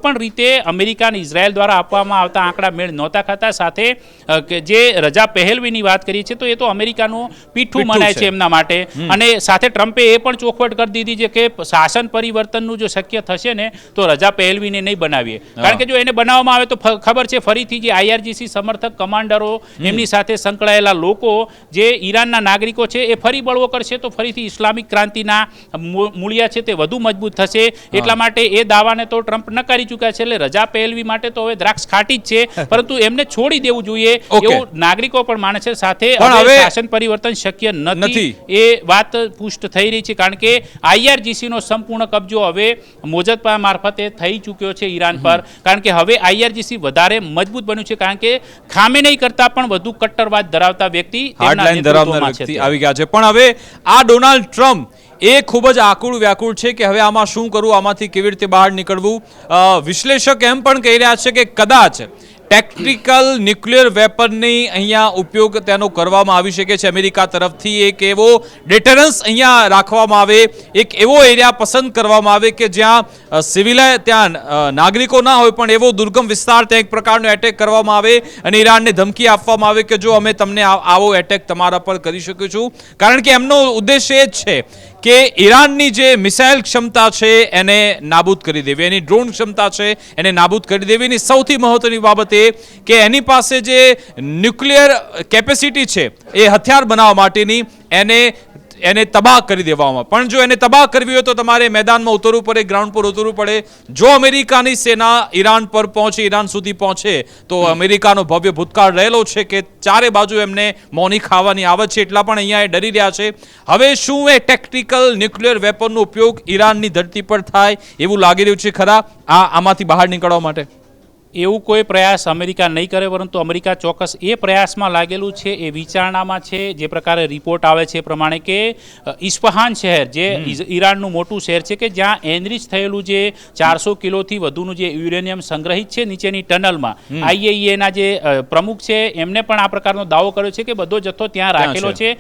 પણ રીતે અમેરિકા અને ઇઝરાયલ દ્વારા આપવામાં આવતા આંકડા મેળ નહોતા ખાતા. સાથે જે રઝા પહેલવીની વાત કરી છે તો એ તો અમેરિકાનું પીઠું મનાય છે એમના માટે. અને સાથે ટ્રમ્પે એ પણ ચોખવટ કરી દીધી છે કે શાસન પરિવર્તનનું જો શક્ય થશે ને તો રઝા પહેલવીને નહીં બનાવીએ, કારણ કે જો એને બનાવવામાં આવે તો ખબર છે ફરીથી જે IRGC સમર્થક કમાન્ડરો, એમની સાથે સંકળાયેલા લોકો જે ઈરાનના નાગરિકો છે એ ફરી બળવો કરશે તો ફરીથી ઇસ્લામિક ક્રાંતિના મૂળિયા છે તે વધુ મજબૂત થશે. એટલા માટે એ દાવાને તો ટ્રમ્પ નકારી ચૂક્યા છે. એટલે રઝા પહેલવી માટે તો હવે દ્રાક્ષ ખાટી જ છે, પરંતુ એમને છોડી દેવું જોઈએ એવું નાગરિકો પણ માને છે. સાથે હવે શાસન પરિવર્તન શક્ય નથી એ વાત પુષ્ટ થઈ રહી છે, કારણ કે IRGC નો સંપૂર્ણ કબજો હવે મોજદપા મારફતે થઈ ચૂક્યો છે ઈરાન પર. કારણ કે હવે IRGC વધારે મજબૂત બન્યું છે, કારણ કે ખામેનેઈ કરતા પણ વધુ કટ્ટરવાદ ધરાવતા વ્યક્તિ આવી ગયા છે. પણ હવે આ ડોનાલ્ડ ટ્રમ્પ એ ખૂબ જ આકુળ વ્યાકુળ છે કે હવે આમાં શું કરવું, આમાંથી કેવી રીતે બહાર નીકળવું. વિશ્લેષક એમ પણ કહી રહ્યા છે કે કદાચ ટેક્ટિકલ ન્યુક્લિયર વેપનની અહીંયા ઉપયોગ તેનો કરવામાં આવી શકે છે અમેરિકા તરફથી. એક એવો ડેટરન્સ અહીંયા રાખવામાં આવે, એક એવો એરિયા પસંદ કરવામાં આવે કે જ્યાં ત્યાં નાગરિકો ના હોય, પણ એવો દુર્ગમ વિસ્તાર, ત્યાં એક પ્રકારનો એટેક કરવામાં આવે અને ઈરાનને ધમકી આપવામાં આવે કે જો અમે તમને આવો એટેક તમારા પર કરી શકીશું છું. કારણ કે એમનો ઉદ્દેશ્ય એ જ છે કે ઈરાનની જે મિસાઇલ ક્ષમતા છે એને નાબૂદ કરી દેવી, એની ડ્રોન ક્ષમતા છે એને નાબૂદ કરી દેવી. એની સૌથી મહત્વની બાબત એ કે એની પાસે જે ન્યુક્લિયર કેપેસિટી છે એ હથિયાર બનાવવા માટેની એને તબાહ કરી દેવામાં. પણ જો એને તબાહ કરવી હોય તો તમારે મેદાનમાં ઉતરવું પડે, ગ્રાઉન્ડ પર ઉતરવું પડે. જો અમેરિકાની સેના ઈરાન પર પહોંચે, ઈરાન સુધી પહોંચે તો અમેરિકાનો ભવ્ય ભૂતકાળ રહેલો છે કે ચારે બાજુ એમને મોની ખાવાની આવત છે, એટલા પણ અહીંયા એ ડરી રહ્યા છે. હવે શું એ ટેક્ટિકલ ન્યુક્લિયર વેપનનો ઉપયોગ ઈરાનની ધરતી પર થાય એવું લાગી રહ્યું છે ખરા આમાંથી બહાર નીકળવા માટે? એવું કોઈ પ્રયાસ અમેરિકા નહીં કરે, પરંતુ અમેરિકા ચોક્કસ એ પ્રયાસમાં લાગેલું છે, એ વિચારણામાં છે. જે પ્રકારે રિપોર્ટ આવે છે એ પ્રમાણે કે ઇસ્ફહાન શહેર જે ઈરાનનું મોટું શહેર છે, કે જ્યાં એનરિચ થયેલું જે 400 કિલોથી વધુનું જે યુરેનિયમ સંગ્રહિત છે નીચેની ટનલમાં, IAEAના જે પ્રમુખ છે એમને પણ આ પ્રકારનો દાવો કર્યો છે કે બધો જથ્થો ત્યાં રાખેલો છે.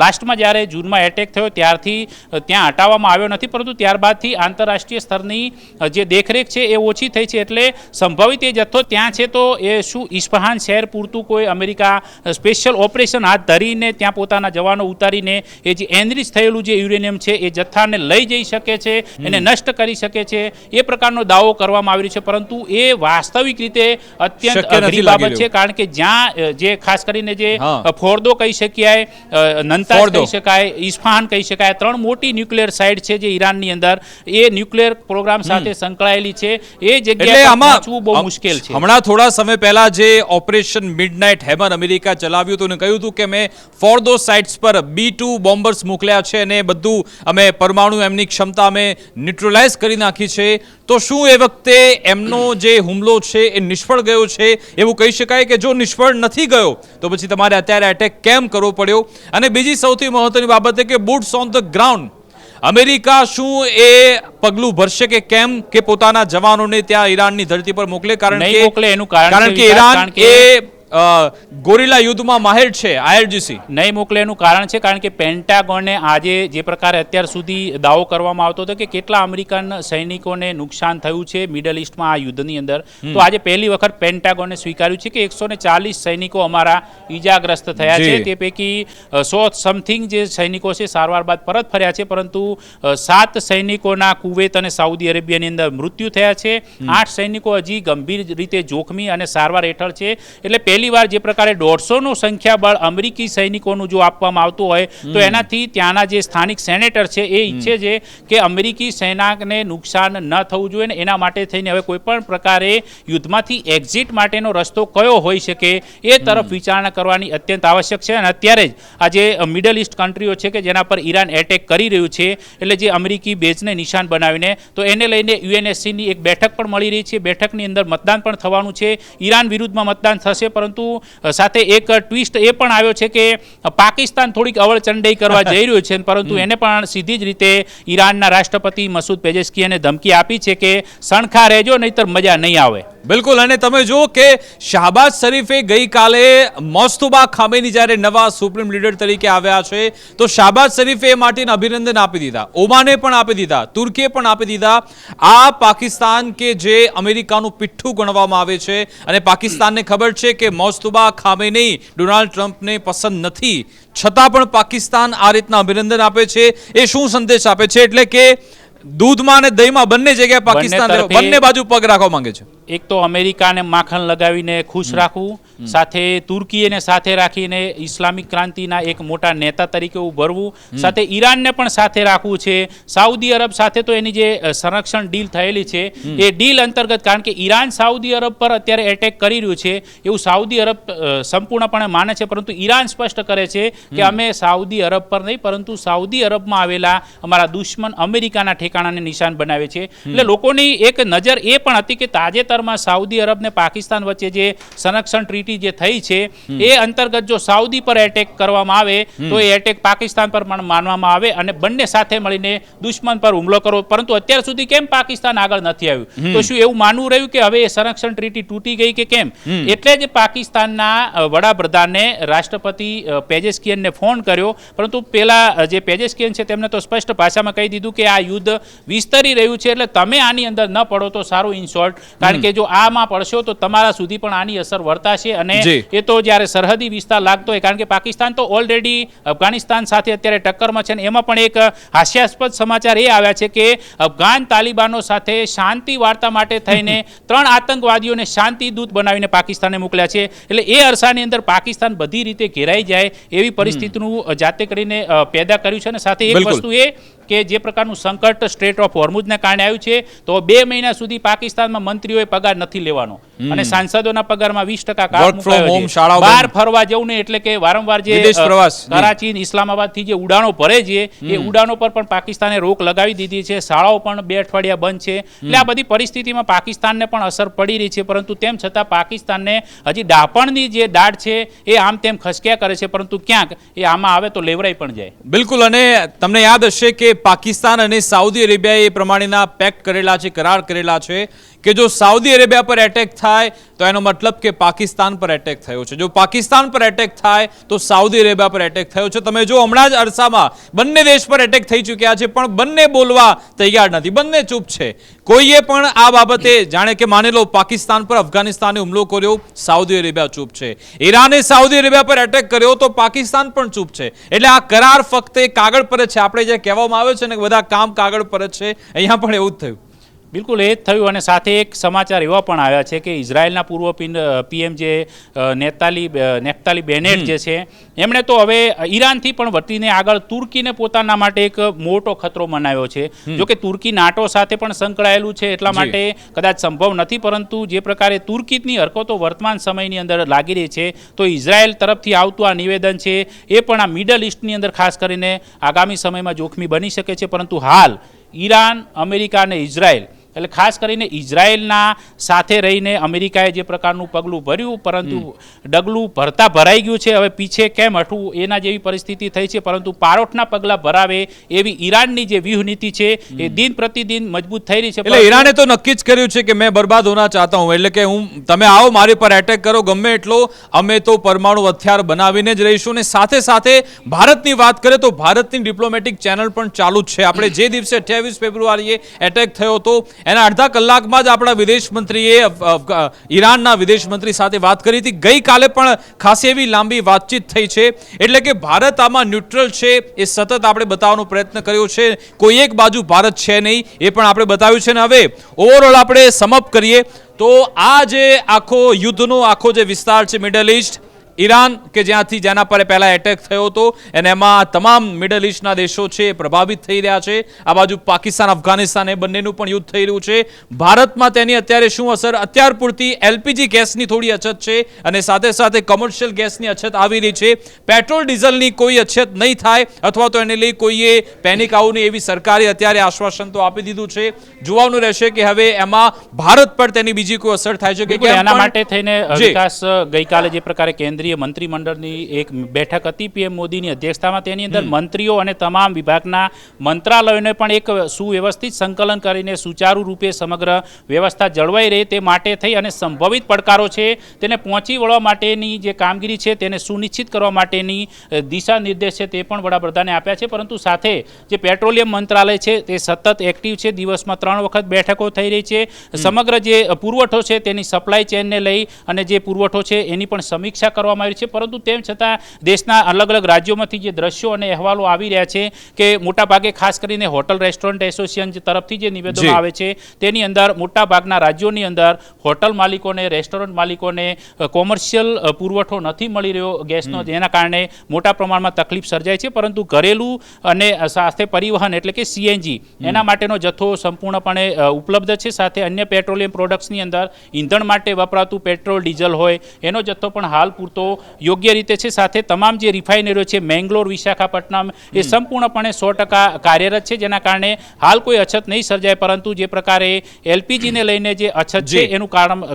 લાસ્ટમાં જ્યારે જૂનમાં એટેક થયો ત્યારથી ત્યાં હટાવવામાં આવ્યો નથી, પરંતુ ત્યારબાદથી આંતરરાષ્ટ્રીય સ્તરની જે દેખરેખ છે એ ઓછી થઈ છે. એટલે સંભવિત જથ્થો ત્યાં છે, તો એ શું ઇસ્ફહાન શહેર પૂરતું કોઈ અમેરિકા સ્પેશિયલ ઓપરેશન હાથ ધરીને ત્યાં પોતાના જવાનો ઉતારીને એ જે એનરિચ થયેલું જે યુરેનિયમ છે એ જથ્થાને લઈ જઈ શકે છે, એને નષ્ટ કરી શકે છે, એ પ્રકારનો દાવો કરવામાં આવી રહ્યો છે. પરંતુ એ વાસ્તવિક રીતે અત્યંત અઘરી બાબત છે, કારણ કે જ્યાં જે ખાસ કરીને જે ફોર્દો કહી શકાય, નંતાજ કહી શકાય, ઇસ્ફહાન કહી શકાય, 3 મોટી ન્યુક્લિયર સાઇટ છે જે ઈરાનની અંદર એ ન્યુક્લિયર પ્રોગ્રામ સાથે સંકળાયેલી છે. એ જગ્યાએ પહોંચવું બહુ મુશ્કેલ છે. હમણાં થોડા સમય પહેલા જે ઓપરેશન મિડનાઇટ હેમર અમેરિકા ચલાવ્યું હતું અને કહ્યું હતું કે મેં ફોર્દો સાઇટ્સ પર B-2 બોમ્બર્સ મોકલ્યા છે અને બધું અમે પરમાણુ એમની ક્ષમતા અમે ન્યુટ્રલાઇઝ કરી નાખી છે. તો શું એ વખતે એમનો જે હુમલો છે એ નિષ્ફળ ગયો છે એવું કહી શકાય? કે જો નિષ્ફળ નથી ગયો તો પછી તમારે અત્યારે એટેક કેમ કરવો પડ્યો? અને બીજી સૌથી મહત્વની બાબત છે કે boots on the ground, America શું એ પગલું ભરશે કે કેમ કે પોતાના જવાનોને ત્યાં ઈરાનની ધરતી પર મોકલે? કારણ કે ઈરાન એ ગોરિલા યુદ્ધમાં માહિર છે. IRGC નહીં મોકલે એનું કારણ છે કારણ કે પેન્ટાગોને આજે જે પ્રકારે અત્યાર સુધી દાવો કરવામાં આવતો હતો કે કેટલા અમેરિકન સૈનિકોને નુકસાન થયું છે મિડલ ઇસ્ટમાં આ યુદ્ધની અંદર, તો આજે પહેલી વખત પેન્ટાગોને સ્વીકાર્યું છે કે 140 સૈનિકો અમારા ઈજાગ્રસ્ત થયા છે. તે પૈકી 100 સમથિંગ જે સૈનિકો છે સારવાર બાદ પરત ફર્યા છે, પરંતુ 7 સૈનિકોના કુવૈત અને સાઉદી અરેબિયાની અંદર મૃત્યુ થયા છે. 8 સૈનિકો હજી ગંભીર રીતે જોખમી અને સારવાર હેઠળ છે. એટલે પહેલીવાર જે પ્રકારે 150નું સંખ્યાબળ અમેરિકી સૈનિકોનું જો આપવામાં આવતું હોય તો એનાથી ત્યાંના જે સ્થાનિક સેનેટર છે એ ઈચ્છે છે કે અમેરિકી સેનાને નુકસાન ન થવું જોઈએ ને એના માટે થઈને હવે કોઈ પણ પ્રકારે યુદ્ધમાંથી એક્ઝિટ માટેનો રસ્તો કયો હોઈ શકે એ તરફ વિચારણા કરવાની અત્યંત આવશ્યક છે. અને અત્યારે જ આ જે મિડલ ઇસ્ટ કન્ટ્રીઓ છે કે જેના પર ઈરાન એટેક કરી રહ્યું છે, એટલે જે અમેરિકી બેઝને નિશાન બનાવીને, તો એને લઈને UNSCની એક બેઠક પણ મળી રહી છે. બેઠકની અંદર મતદાન પણ થવાનું છે. ઈરાન વિરુદ્ધમાં મતદાન થશે, પરંતુ સાથે એક ટ્વિસ્ટ એ પણ આવ્યો છે કે પાકિસ્તાન થોડીક અવળચંડાઈ કરવા જઈ રહ્યું છે, પરંતુ એને પણ સીધી જ રીતે ઈરાનના રાષ્ટ્રપતિ મસૂદ પેજેસ્કીયાને ધમકી આપી છે કે સણખા રહેજો નહીતર મજા નહીં આવે. બિલકુલ. અને તમે જુઓ કે શાહબાઝ શરીફે ગઈકાલે મોસ્તુબા ખામેની જ્યારે નવા સુપ્રીમ લીડર તરીકે આવ્યા છે તો શાહબાઝ શરીફે એ માટેને અભિનંદન આપી દીધા, ઓમાને પણ આપી દીધા, તુર્કીએ પણ આપી દીધા. આ પાકિસ્તાન કે જે અમેરિકાનું પીઠ્ઠું ગણવામાં આવે છે અને પાકિસ્તાનને ખબર છે કે મોસ્તુબા ખામેની ડોનાલ્ડ ટ્રમ્પને પસંદ નથી, છતાં પણ પાકિસ્તાન આ રીતના અભિનંદન આપે છે. એ શું સંદેશ આપે છે? એટલે કે દૂધમાં અને દહીંમાં બંને જગ્યાએ પાકિસ્તાન બંને બાજુ પગ રાખવા માંગે છે. એક તો અમેરિકાને માખણ લગાવીને ખુશ રાખવું, સાથે તુર્કીને સાથે રાખીને ઇસ્લામિક ક્રાંતિના એક મોટા નેતા તરીકે ઉભરવું, સાથે ઈરાનને પણ સાથે રાખવું છે. સાઉદી અરબ સાથે તો એની જે સંરક્ષણ ડીલ થયેલી છે એ ડીલ અંતર્ગત, કારણ કે ઈરાન સાઉદી અરબ પર અત્યારે એટેક કરી રહ્યું છે એવું સાઉદી અરબ સંપૂર્ણપણે માને છે, પરંતુ ઈરાન સ્પષ્ટ કરે છે કે અમે સાઉદી અરબ પર નહીં પરંતુ સાઉદી અરબમાં આવેલા અમારા દુશ્મન અમેરિકાના ઠેકાણાને નિશાન બનાવે છે. એટલે લોકોની એક નજર એ પણ હતી કે તાજેતરમાં સાઉદી અરબ ને પાકિસ્તાન વચ્ચે જે સંરક્ષણ ટ્રીટી જે થઈ છે એ અંતર્ગત જો સાઉદી પર એટેક કરવામાં આવે તો એ એટેક પાકિસ્તાન પર પણ માનવામાં આવે અને બંને સાથે મળીને દુશ્મન પર હુમલો કરવો. પરંતુ અત્યાર સુધી કેમ પાકિસ્તાન આગળ નથી આવ્યું? તો શું એવું માનવું રહ્યું કે હવે એ સંરક્ષણ ટ્રીટી તૂટી ગઈ કે કેમ? એટલે જ પાકિસ્તાનના વડાપ્રધાને રાષ્ટ્રપતિ પેજેસ્કિયનને ફોન કર્યો, પરંતુ પેલા જે પેજેસ્કિયન છે તેમને તો સ્પષ્ટ ભાષામાં કહી દીધું કે આ યુદ્ધ વિસ્તરી રહ્યું છે, એટલે તમે આની અંદર ન પડો તો સારું. ઇન શોર્ટ, કારણ કે જો આમાં પડશો તો તમારા સુધી પણ આની અસર વર્તાશે. અને એ તો જ્યારે સરહદી વિસ્તાર લાગતો હોય, કારણ કે પાકિસ્તાન તો ઓલરેડી અફઘાનિસ્તાન સાથે અત્યારે ટક્કરમાં છે. એમાં પણ એક હાસ્યાસ્પદ સમાચાર એ આવ્યા છે કે અફઘાન તાલિબાનો સાથે શાંતિ વાર્તા માટે થઈને 3 આતંકવાદીઓને શાંતિ દૂત બનાવીને પાકિસ્તાને મોકલ્યા છે. એટલે એ અરસાની અંદર પાકિસ્તાન બધી રીતે ઘેરાઈ જાય એવી પરિસ્થિતિનું જાતે કરીને પેદા કર્યું છે. અને સાથે એક વસ્તુ એ કે જે પ્રકારનું સંકટ સ્ટ્રેટ ઓફ હોર્મુઝને કારણે આવ્યું છે તો 2 મહિના સુધી પાકિસ્તાનમાં મંત્રીઓએ પગાર નથી લેવાનો અને સાંસદોના પગારમાં 20% કાપ Work from મુકાયો home, છે. શાળાઓ બહાર ફરવા જવું નહીં, એટલે કે વારંવાર જે વિદેશ પ્રવાસ. કરાચી ઇસ્લામાબાદથી જે ઉડાણો ભરે છે એ ઉડાણો પર પણ પાકિસ્તાને રોક લગાવી દીધી છે. શાળાઓ પણ 2 અઠવાડિયા બંધ છે. એટલે આ બધી પરિસ્થિતિમાં પાકિસ્તાનને પણ અસર પડી રહી છે, પરંતુ તેમ છતાં પાકિસ્તાનને હજી ડાપણની જે દાઢ છે એ આમ તેમ ખસક્યા કરે છે, પરંતુ ક્યાંક એ આમાં આવે તો લેવરાઈ પણ જાય. બિલકુલ. અને તમને યાદ હશે કે પાકિસ્તાન અને સાઉદી અરેબિયાએ એ પ્રમાણેના પેક્ટ કરેલા છે, કરાર કરેલા છે કે જો સાઉદી અરેબિયા પર એટેક થાય તો એનો મતલબ કે પાકિસ્તાન પર એટેક થયો છે, જો પાકિસ્તાન પર એટેક થાય તો સાઉદી અરેબિયા પર એટેક થયો છે. તમે જો હમણાં જ અરસામાં બંને દેશ પર એટેક થઈ ચૂક્યા છે, પણ બંને બોલવા તૈયાર નથી, બંને ચૂપ છે. કોઈએ પણ આ બાબતે જાણે કે માની લો પાકિસ્તાન પર અફઘાનિસ્તાને હુમલો કર્યો, સાઉદી અરેબિયા ચૂપ છે. ઈરાને સાઉદી અરેબિયા પર એટેક કર્યો તો પાકિસ્તાન પણ ચૂપ છે. એટલે આ કરાર ફક્ત કાગળ પર જ છે. આપણે જે કહેવામાં આવે છે ને કે બધા કામ કાગળ પર જ છે, અહીંયા પણ એવું જ થયું. બિલકુલ એ જ થયું. અને સાથે એક સમાચાર એવા પણ આવ્યા છે કે ઇઝરાયલના પૂર્વ પીએમ જે નેફ્તાલી બેનેટ જે છે એમણે તો હવે ઈરાનથી પણ વટીને આગળ તુર્કીને પોતાના માટે એક મોટો ખતરો મનાવ્યો છે. જો કે તુર્કી નાટો સાથે પણ સંકળાયેલું છે, એટલા માટે કદાચ સંભવ નથી, પરંતુ જે પ્રકારે તુર્કીની હરકતો વર્તમાન સમયની અંદર લાગી રહી છે તો ઇઝરાયલ તરફથી આવતું આ નિવેદન છે એ પણ આ મિડલ ઇસ્ટની અંદર ખાસ કરીને આગામી સમયમાં જોખમી બની શકે છે. પરંતુ હાલ ઈરાન, અમેરિકા અને ઇઝરાયલ, એટલે ખાસ કરીને ઇઝરાયલના સાથે રહીને અમેરિકાએ જે પ્રકારનું પગલું ભર્યું, પરંતુ ડગલું ભરતા ભરાઈ ગયું છે. હવે પીછે કેમ હટવું એના જેવી પરિસ્થિતિ થઈ છે, પરંતુ પારોઠના પગલાં ભરાવે એવી ઈરાનની જે વ્યૂહ નીતિ છે એ દિન પ્રતિદિન મજબૂત થઈ રહી છે. એટલે ઈરાને તો નક્કી જ કર્યું છે કે મેં બરબાદ હોના ચાહતા હું, એટલે કે તમે આવો મારી પર એટેક કરો ગમે એટલો, અમે તો પરમાણુ હથિયાર બનાવીને જ રહીશું. અને સાથે સાથે ભારતની વાત કરીએ તો ભારતની ડિપ્લોમેટિક ચેનલ પણ ચાલુ જ છે. આપણે જે દિવસે 28 ફેબ્રુઆરીએ એટેક થયો હતો એના અડધા કલાકમાં જ આપણા વિદેશ મંત્રીએ ઈરાનના વિદેશ મંત્રી સાથે વાત કરી હતી. ગઈકાલે પણ ખાસી એવી લાંબી વાતચીત થઈ છે. એટલે કે ભારત આમાં ન્યુટ્રલ છે એ સતત આપણે બતાવવાનો પ્રયત્ન કર્યો છે. કોઈ એક બાજુ ભારત છે નહીં એ પણ આપણે બતાવ્યું છે. ને હવે ઓવરઓલ આપણે સમઅપ કરીએ તો આ જે આખો યુદ્ધનો આખો જે વિસ્તાર છે મિડલ ઈસ્ટ, ઈરાન કે જેના પર પહેલા એટેક થયો હતો અને એમાં તમામ મિડલ ઈસ્ટના દેશો છે પ્રભાવિત થઈ રહ્યા છે. આ બાજુ પાકિસ્તાન, અફઘાનિસ્તાન એ બંનેનું પણ યુદ્ધ થઈ રહ્યું છે. ભારતમાં તેની અત્યારે શું અસર? અત્યાર પૂરતી એલપીજી ગેસની થોડી અછત છે અને સાથે સાથે કોમર્શિયલ ગેસની અછત આવી રહી છે. પેટ્રોલ ડીઝલની કોઈ અછત નહીં થાય અથવા તો એને લઈ કોઈએ પેનિક આવું નહીં એવી સરકારે અત્યારે આશ્વાસન તો આપી દીધું છે. જોવાનું રહેશે કે હવે એમાં ભારત પર તેની બીજી કોઈ અસર થાય છે કે એના માટે થઈને વિકાસ ગઈકાલે જે પ્રકારે કેન્દ્રીય મંત્રીમંડળની એક બેઠક હતી પીએમ મોદીની અધ્યક્ષતામાં, તેની અંદર મંત્રીઓ અને તમામ વિભાગના મંત્રાલયોને પણ એક સુવ્યવસ્થિત સંકલન કરીને સુચારુ રૂપે સમગ્ર વ્યવસ્થા જળવાઈ રહે તે માટે થઈ અને સંભવિત પડકારો છે તેને પહોંચી વળવા માટેની જે કામગીરી છે તેને સુનિશ્ચિત કરવા માટેની દિશા નિર્દેશ છે તે પણ વડાપ્રધાને આપ્યા છે. પરંતુ સાથે જે પેટ્રોલિયમ મંત્રાલય છે તે સતત એક્ટિવ છે. દિવસમાં 3 વખત બેઠકો થઈ રહી છે. સમગ્ર જે પુરવઠો છે તેની સપ્લાય ચેનને લઈ અને જે પુરવઠો છે એની પણ સમીક્ષા કરવામાં આવી છે. પરંતુ તેમ છતાં દેશના અલગ અલગ રાજ્યોમાંથી જે દ્રશ્યો અને અહેવાલો આવી રહ્યા છે કે મોટાભાગે ખાસ કરીને હોટલ રેસ્ટોરન્ટ એસોસિએશન તરફથી જે નિવેદનો આવે છે તેની અંદર મોટાભાગના રાજ્યોની અંદર હોટલ માલિકોને, રેસ્ટોરન્ટ માલિકોને કોમર્શિયલ પુરવઠો નથી મળી રહ્યો ગેસનો, જેના કારણે મોટા પ્રમાણમાં તકલીફ સર્જાય છે. પરંતુ ઘરેલું અને સાથે પરિવહન એટલે કે સીએનજી એના માટેનો જથ્થો સંપૂર્ણપણે ઉપલબ્ધ છે. સાથે અન્ય પેટ્રોલિયમ પ્રોડક્ટ્સની અંદર ઈંધણ માટે વપરાતું પેટ્રોલ, ડીઝલ હોય એનો જથ્થો પણ હાલ પૂરતો યોગ્ય રીતે છે. સાથે તમામ જે રિફાઇનરીઓ છે મેંગ્લોર, વિશાખાપટ્ટનમ એ સંપૂર્ણપણે 100% કાર્યરત છે, જેના કારણે હાલ કોઈ અછત નહીં સર્જાય. પરંતુ જે પ્રકારે એલપીજીને લઈને જે અછત છે એનું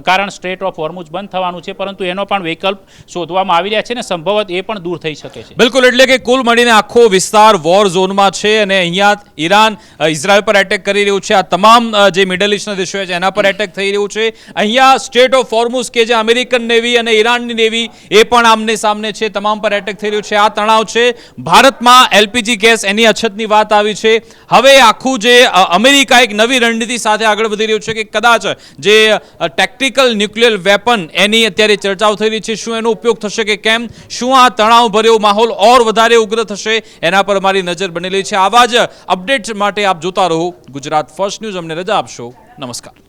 કારણ સ્ટ્રેટ ઓફ હોર્મુઝ બંધ થવાનું છે, પરંતુ એનો પણ વિકલ્પ શોધવામાં આવી રહ્યા છે અને સંભવત એ પણ દૂર થઈ શકે છે. બિલકુલ. એટલે કે કુલ મળીને આખો વિસ્તાર વોર ઝોનમાં છે અને અહીંયા ઈરાન ઇઝરાયલ પર એટેક કરી રહ્યું છે. આ તમામ જે મિડલ ઈસ્ટના દેશો છે એના પર એટેક થઈ રહ્યું છે. અહીંયા સ્ટ્રેટ ઓફ હોર્મુઝ કે જે અમેરિકન નેવી અને ઈરાનની નેવી એ પણ આમને સામને છે, તમામ પર એટેક થઈ રહ્યું છે. આ તણાવ છે. ભારતમાં એલપીજી ગેસ એની અછતની વાત આવી છે. હવે આખું જે અમેરિકા એક નવી રણનીતિ સાથે આગળ વધી રહ્યું છે કે કદાચ જે ટેક્ટિકલ ન્યુક્લિયર વેપન એની અત્યારે ચર્ચાઓ થઈ રહી છે, શું એનો ઉપયોગ થશે કે કેમ, શું આ તણાવ ભર્યો માહોલ ઓર વધારે ઉગ્ર થશે, એના પર મારી નજર બનેલી છે. આવા જ અપડેટ્સ માટે આપ જોતા રહો ગુજરાત ફર્સ્ટ ન્યૂઝ. અમને રજા આપશો. નમસ્કાર.